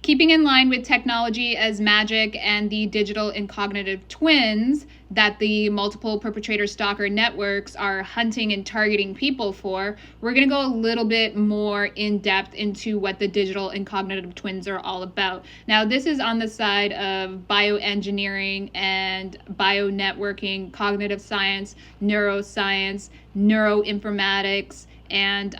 Keeping in line with technology as magic and the digital and cognitive twins that the multiple perpetrator stalker networks are hunting and targeting people for, we're going to go a little bit more in depth into what the digital and cognitive twins are all about. Now, this is on the side of bioengineering and bionetworking, cognitive science, neuroscience, neuroinformatics, and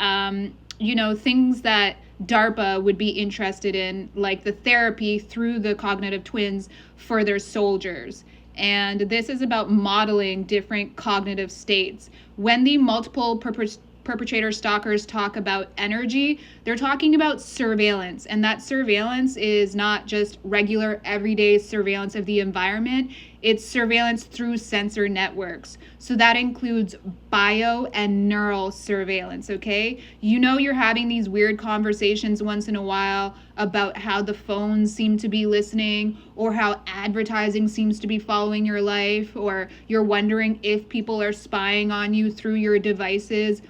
things that DARPA would be interested in, like the therapy through the cognitive twins for their soldiers. And this is about modeling different cognitive states. When the multiple perpetrator stalkers talk about energy, they're talking about surveillance. And that surveillance is not just regular everyday surveillance of the environment, it's surveillance through sensor networks. So that includes bio and neural surveillance, okay? You're having these weird conversations once in a while about how the phones seem to be listening, or how advertising seems to be following your life, or you're wondering if people are spying on you through your devices.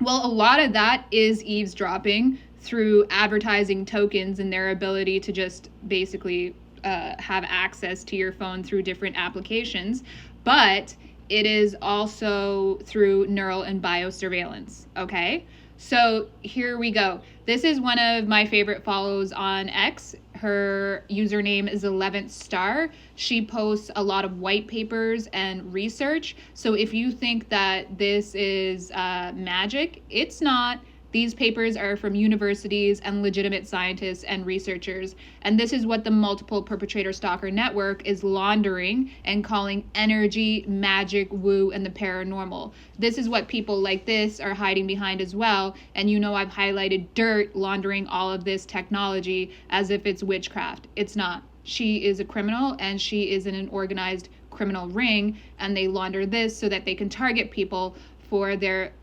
Well, a lot of that is eavesdropping through advertising tokens and their ability to just basically have access to your phone through different applications. But it is also through neural and biosurveillance, okay? So here we go. This is one of my favorite follows on X. Her username is 11th Star. She posts a lot of white papers and research. So if you think that this is magic, it's not. These papers are from universities and legitimate scientists and researchers. And this is what the multiple perpetrator stalker network is laundering and calling energy, magic, woo, and the paranormal. This is what people like this are hiding behind as well. And I've highlighted dirt laundering all of this technology as if it's witchcraft. It's not. She is a criminal, and she is in an organized criminal ring, and they launder this so that they can target people for their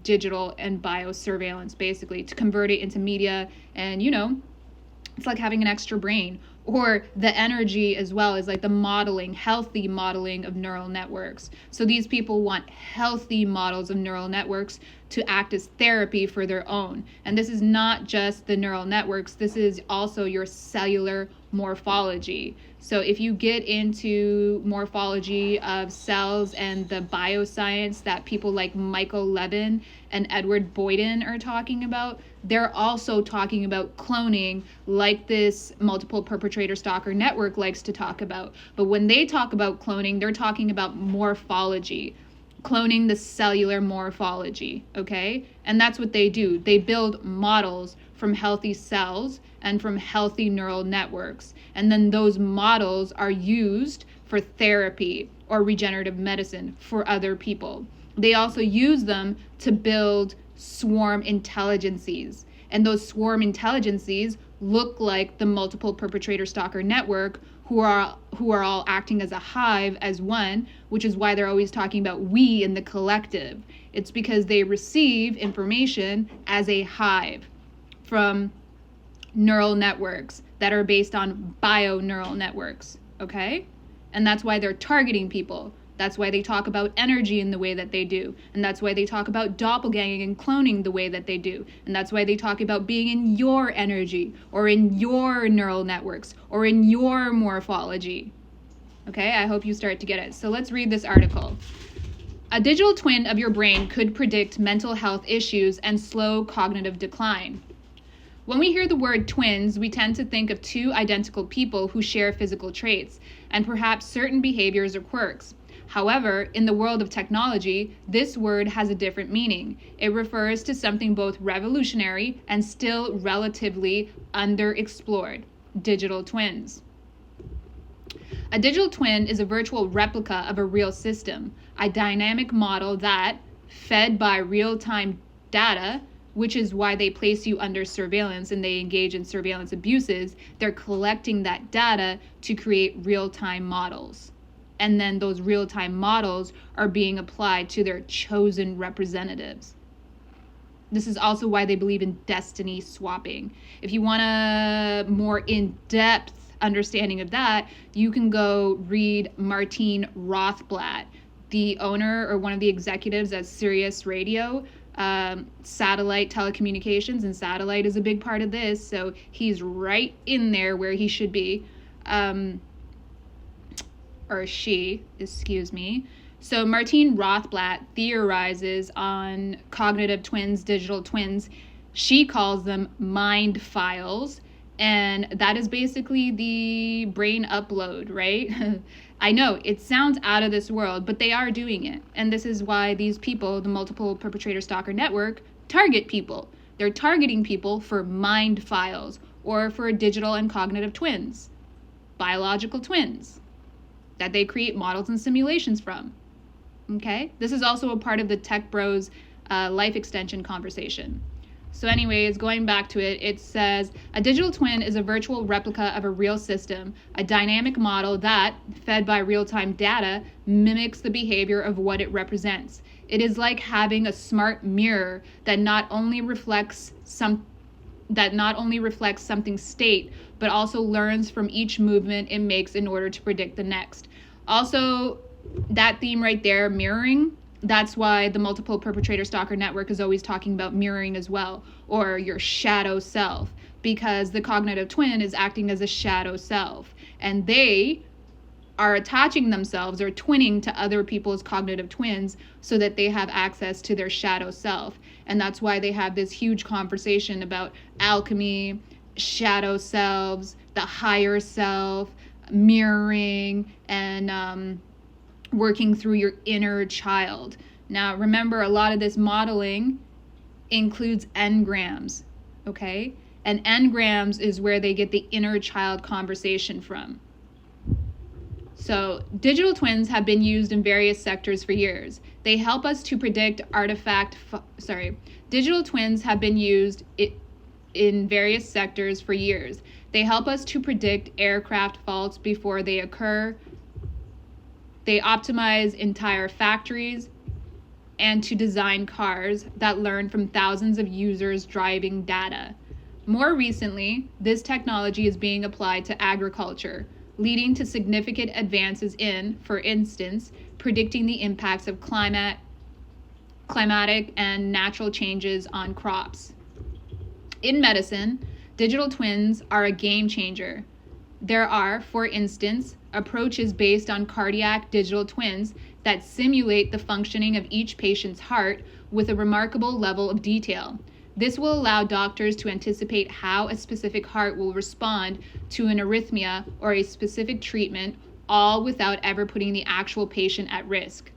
digital and biosurveillance, basically, to convert it into media. And it's like having an extra brain. Or the energy as well is like the modeling, healthy modeling of neural networks. So these people want healthy models of neural networks to act as therapy for their own. And this is not just the neural networks, this is also your cellular morphology. So if you get into morphology of cells and the bioscience that people like Michael Levin and Edward Boyden are talking about, they're also talking about cloning, like this multiple perpetrator stalker network likes to talk about. But when they talk about cloning, they're talking about morphology, cloning the cellular morphology, okay? And that's what they do. They build models from healthy cells and from healthy neural networks. And then those models are used for therapy or regenerative medicine for other people. They also use them to build swarm intelligences. And those swarm intelligences look like the multiple perpetrator stalker network, who are all acting as a hive, as one, which is why they're always talking about we in the collective. It's because they receive information as a hive from neural networks that are based on bio-neural networks, okay? And that's why they're targeting people. That's why they talk about energy in the way that they do. And that's why they talk about doppelganging and cloning the way that they do. And that's why they talk about being in your energy, or in your neural networks, or in your morphology. Okay, I hope you start to get it. So let's read this article. A digital twin of your brain could predict mental health issues and slow cognitive decline. When we hear the word twins, we tend to think of two identical people who share physical traits and perhaps certain behaviors or quirks. However, in the world of technology, this word has a different meaning. It refers to something both revolutionary and still relatively underexplored: digital twins. A digital twin is a virtual replica of a real system, a dynamic model that, fed by real-time data, which is why they place you under surveillance and they engage in surveillance abuses, they're collecting that data to create real-time models. And then those real-time models are being applied to their chosen representatives. This is also why they believe in destiny swapping. If you want a more in-depth understanding of that, you can go read Martine Rothblatt, the owner or one of the executives at Sirius Radio. satellite telecommunications, and satellite is a big part of this, so he's right in there where he should be. Or she, excuse me. So Martine Rothblatt theorizes on cognitive twins, digital twins. She calls them mind files, and that is basically the brain upload, right? I know it sounds out of this world, but they are doing it. And this is why these people, the multiple perpetrator stalker network, target people. They're targeting people for mind files or for digital and cognitive twins, biological twins that they create models and simulations from. Okay? This is also a part of the Tech Bros life extension conversation. So anyways, going back to it, it says, a digital twin is a virtual replica of a real system, a dynamic model that, fed by real-time data, mimics the behavior of what it represents. It is like having a smart mirror that not only reflects something state, but also learns from each movement it makes in order to predict the next. Also, that theme right there, mirroring, that's why the multiple perpetrator stalker network is always talking about mirroring as well, or your shadow self, because the cognitive twin is acting as a shadow self, and they are attaching themselves or twinning to other people's cognitive twins so that they have access to their shadow self. And that's why they have this huge conversation about alchemy, shadow selves, the higher self, mirroring, and working through your inner child. Now, remember, a lot of this modeling includes engrams, okay? And engrams is where they get the inner child conversation from. So, digital twins have been used in various sectors for years. They help us to predict digital twins have been used in various sectors for years. They help us to predict aircraft faults before they occur. They optimize entire factories and to design cars that learn from thousands of users' driving data. More recently, this technology is being applied to agriculture, leading to significant advances in, for instance, predicting the impacts of climatic and natural changes on crops. In medicine, digital twins are a game changer. There are, for instance, approaches based on cardiac digital twins that simulate the functioning of each patient's heart with a remarkable level of detail. This will allow doctors to anticipate how a specific heart will respond to an arrhythmia or a specific treatment, all without ever putting the actual patient at risk.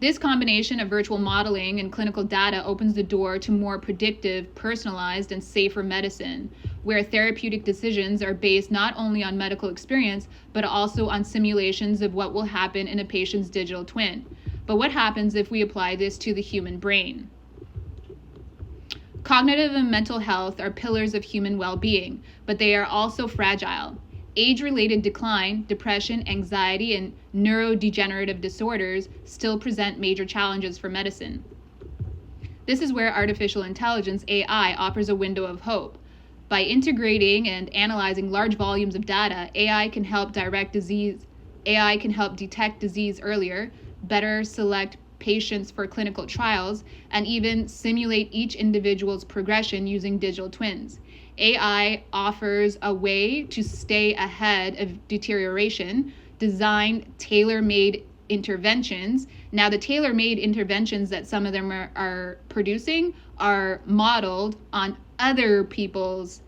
This combination of virtual modeling and clinical data opens the door to more predictive, personalized, and safer medicine, where therapeutic decisions are based not only on medical experience, but also on simulations of what will happen in a patient's digital twin. But what happens if we apply this to the human brain? Cognitive and mental health are pillars of human well-being, but they are also fragile. Age-related decline, depression, anxiety, and neurodegenerative disorders still present major challenges for medicine. This is where artificial intelligence, AI, offers a window of hope. By integrating and analyzing large volumes of data, AI can help detect disease earlier, better select patients for clinical trials, and even simulate each individual's progression using digital twins. AI offers a way to stay ahead of deterioration, design tailor-made interventions. Now, the tailor-made interventions that some of them are producing are modeled on other people's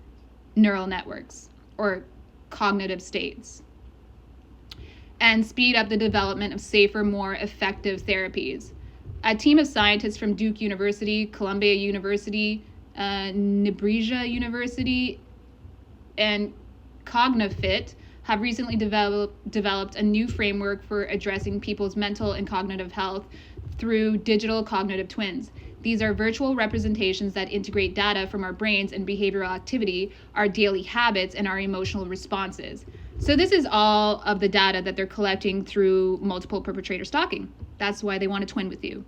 neural networks or cognitive states, and speed up the development of safer, more effective therapies. A team of scientists from Duke University, Columbia University, Nebraska University, and Cognifit have recently developed a new framework for addressing people's mental and cognitive health through digital cognitive twins. These are virtual representations that integrate data from our brains and behavioral activity, our daily habits, and our emotional responses. So this is all of the data that they're collecting through multiple perpetrator stalking. That's why they want to twin with you.